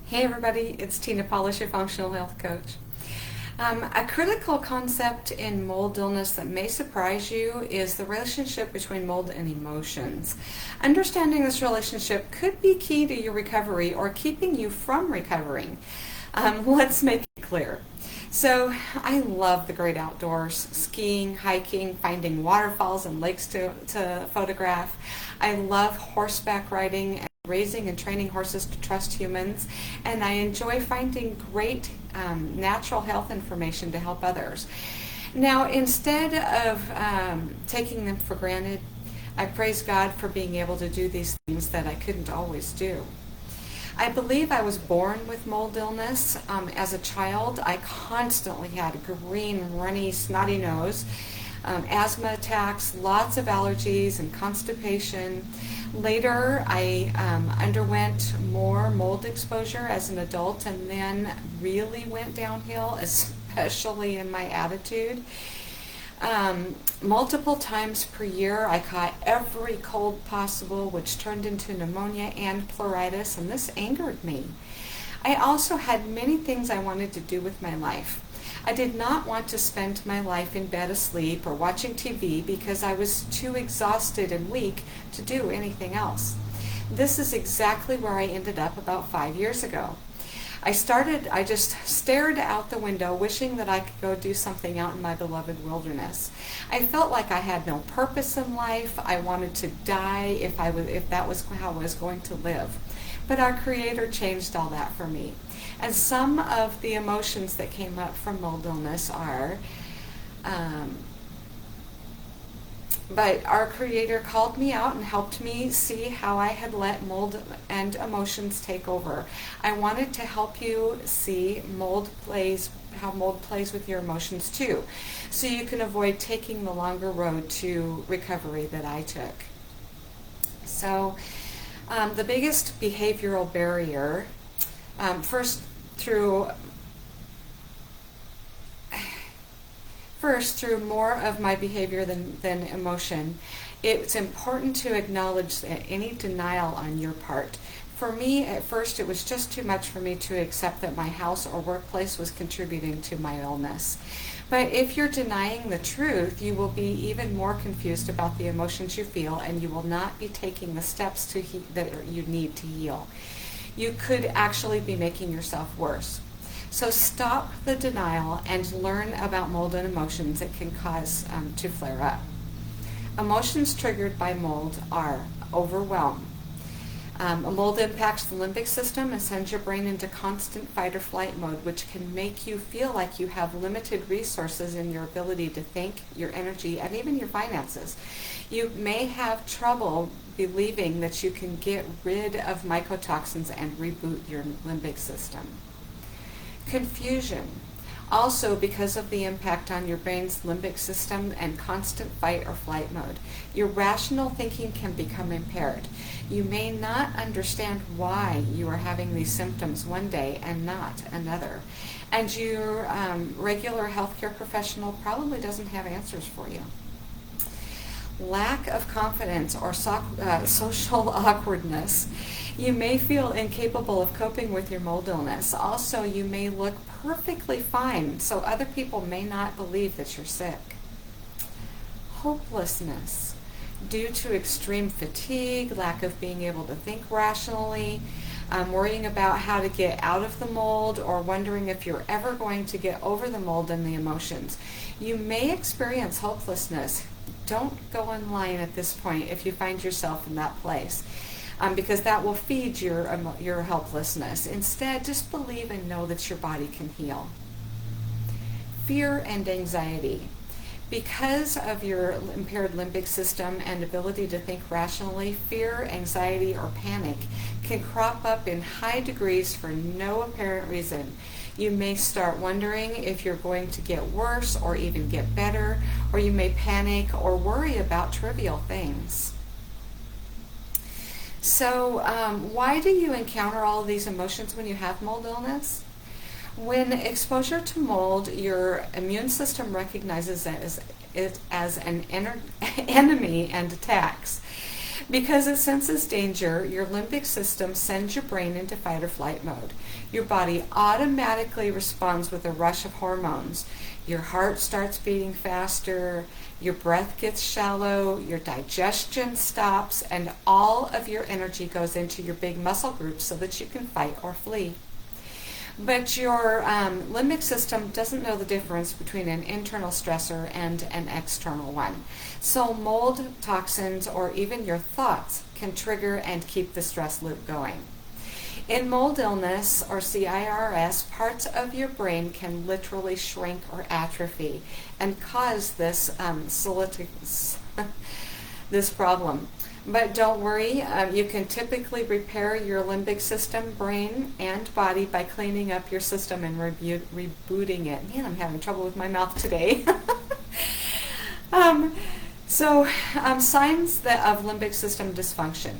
Hey everybody, it's Tina Polish, your functional health coach. A critical concept in mold illness that may surprise you is the relationship between mold and emotions. Understanding this relationship could be key to your recovery or keeping you from recovering. Let's make it clear. So, I love the great outdoors, skiing, hiking, finding waterfalls and lakes to photograph. I love horseback riding, raising and training horses to trust humans, and I enjoy finding great natural health information to help others. Now, instead of taking them for granted, I praise God for being able to do these things that I couldn't always do. I believe I was born with mold illness. As a child, I constantly had a green, runny, snotty nose, asthma attacks, lots of allergies, and constipation. Later, I underwent more mold exposure as an adult and then really went downhill, especially in my attitude. Multiple times per year, I caught every cold possible, which turned into pneumonia and pleuritis, and this angered me. I also had many things I wanted to do with my life. I did not want to spend my life in bed asleep or watching TV because I was too exhausted and weak to do anything else. This is exactly where I ended up about 5 years ago. I just stared out the window wishing that I could go do something out in my beloved wilderness. I felt like I had no purpose in life. I wanted to die if that was how I was going to live. But our Creator changed all that for me. And some of the emotions that came up from mold illness are, but our Creator called me out and helped me see how I had let mold and emotions take over. I wanted to help you see how mold plays with your emotions too, so you can avoid taking the longer road to recovery that I took. So, the biggest behavioral barrier, first through more of my behavior than emotion, it's important to acknowledge any denial on your part. For me, at first, it was just too much for me to accept that my house or workplace was contributing to my illness. But if you're denying the truth, you will be even more confused about the emotions you feel, and you will not be taking the steps that you need to heal. You could actually be making yourself worse. So stop the denial and learn about mold and emotions that can cause to flare up. Emotions triggered by mold are overwhelm. A mold impacts the limbic system and sends your brain into constant fight or flight mode, which can make you feel like you have limited resources in your ability to think, your energy, and even your finances. You may have trouble believing that you can get rid of mycotoxins and reboot your limbic system. Confusion. Also, because of the impact on your brain's limbic system and constant fight or flight mode, your rational thinking can become impaired. You may not understand why you are having these symptoms one day and not another. And your regular healthcare professional probably doesn't have answers for you. Lack of confidence or social awkwardness. You may feel incapable of coping with your mold illness. Also, you may look perfectly fine, so other people may not believe that you're sick. Hopelessness. Due to extreme fatigue, lack of being able to think rationally, worrying about how to get out of the mold, or wondering if you're ever going to get over the mold and the emotions. You may experience hopelessness. Don't go in line at this point if you find yourself in that place, because that will feed your helplessness. Instead, just believe and know that your body can heal. Fear and anxiety. Because of your impaired limbic system and ability to think rationally, fear, anxiety, or panic can crop up in high degrees for no apparent reason. You may start wondering if you're going to get worse or even get better, or you may panic or worry about trivial things. So, why do you encounter all of these emotions when you have mold illness? When exposure to mold, your immune system recognizes it as an enemy and attacks. Because it senses danger, your limbic system sends your brain into fight or flight mode. Your body automatically responds with a rush of hormones. Your heart starts beating faster, your breath gets shallow, your digestion stops, and all of your energy goes into your big muscle groups so that you can fight or flee. But your limbic system doesn't know the difference between an internal stressor and an external one. So mold, toxins, or even your thoughts can trigger and keep the stress loop going. In mold illness, or CIRS, parts of your brain can literally shrink or atrophy and cause this this problem. But don't worry, you can typically repair your limbic system, brain, and body by cleaning up your system and rebooting it. Man, I'm having trouble with my mouth today. Signs of limbic system dysfunction.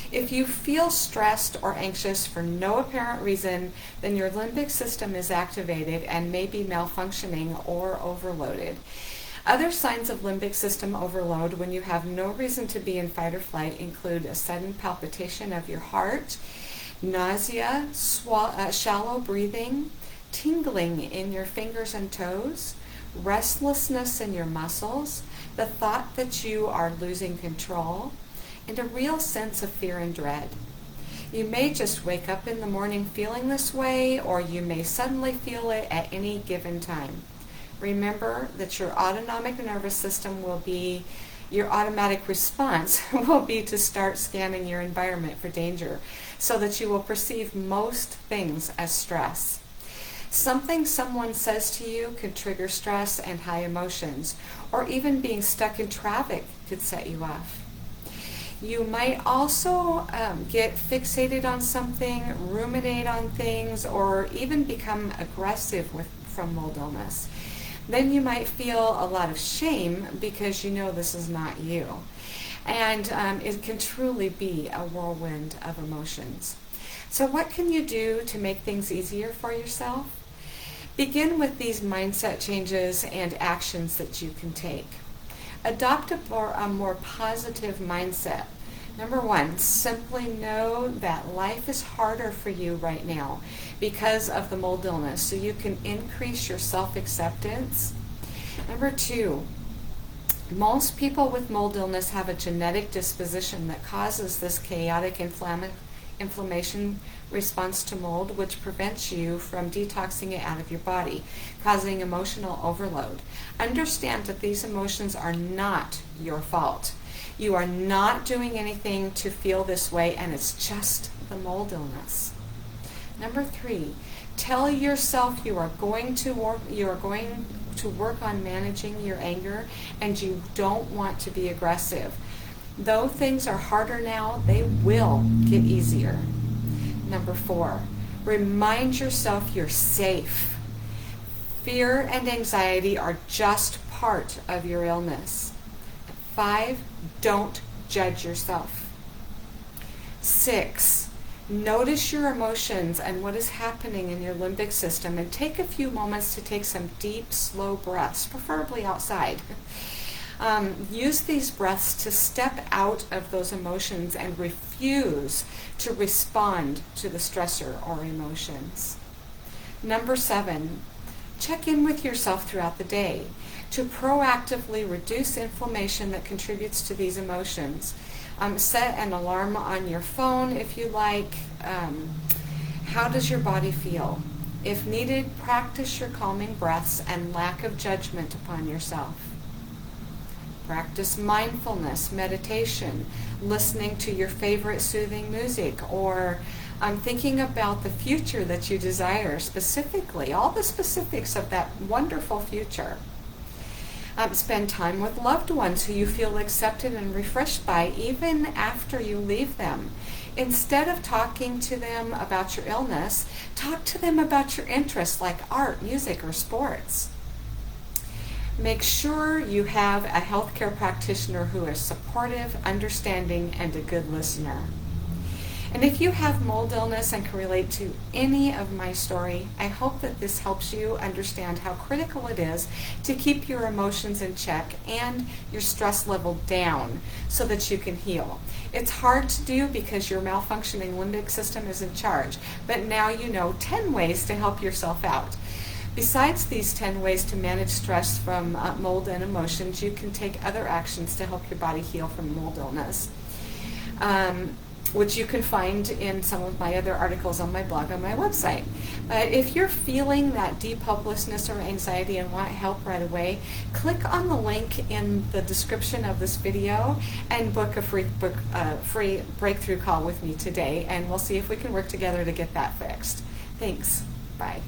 If you feel stressed or anxious for no apparent reason, then your limbic system is activated and may be malfunctioning or overloaded. Other signs of limbic system overload when you have no reason to be in fight or flight include a sudden palpitation of your heart, nausea, shallow breathing, tingling in your fingers and toes, restlessness in your muscles, the thought that you are losing control, and a real sense of fear and dread. You may just wake up in the morning feeling this way, or you may suddenly feel it at any given time. Remember that your autonomic nervous system your automatic response will be to start scanning your environment for danger so that you will perceive most things as stress. Something someone says to you could trigger stress and high emotions, or even being stuck in traffic could set you off. You might also get fixated on something, ruminate on things, or even become aggressive from mold illness. Then you might feel a lot of shame because you know this is not you. And it can truly be a whirlwind of emotions. So what can you do to make things easier for yourself? Begin with these mindset changes and actions that you can take. Adopt a more positive mindset. Number one, simply know that life is harder for you right now because of the mold illness, so you can increase your self-acceptance. Number two, most people with mold illness have a genetic disposition that causes this chaotic inflammation response to mold, which prevents you from detoxing it out of your body, causing emotional overload. Understand that these emotions are not your fault. You are not doing anything to feel this way, and it's just the mold illness. Number three, tell yourself you are going to work on managing your anger, and you don't want to be aggressive. Though things are harder now, they will get easier. Number four, remind yourself you're safe. Fear and anxiety are just part of your illness. 5, don't judge yourself. 6, notice your emotions and what is happening in your limbic system, and take a few moments to take some deep, slow breaths, preferably outside. Use these breaths to step out of those emotions and refuse to respond to the stressor or emotions. Number 7, check in with yourself throughout the day to proactively reduce inflammation that contributes to these emotions. Set an alarm on your phone if you like. How does your body feel? If needed, practice your calming breaths and lack of judgment upon yourself. Practice mindfulness, meditation, listening to your favorite soothing music, or thinking about the future that you desire specifically, all the specifics of that wonderful future. Spend time with loved ones who you feel accepted and refreshed by, even after you leave them. Instead of talking to them about your illness, talk to them about your interests like art, music, or sports. Make sure you have a healthcare practitioner who is supportive, understanding, and a good listener. And if you have mold illness and can relate to any of my story, I hope that this helps you understand how critical it is to keep your emotions in check and your stress level down so that you can heal. It's hard to do because your malfunctioning limbic system is in charge, but now you know 10 ways to help yourself out. Besides these 10 ways to manage stress from mold and emotions, you can take other actions to help your body heal from mold illness, which you can find in some of my other articles on my blog on my website. But if you're feeling that deep hopelessness or anxiety and want help right away, click on the link in the description of this video and book a free breakthrough call with me today, and we'll see if we can work together to get that fixed. Thanks. Bye.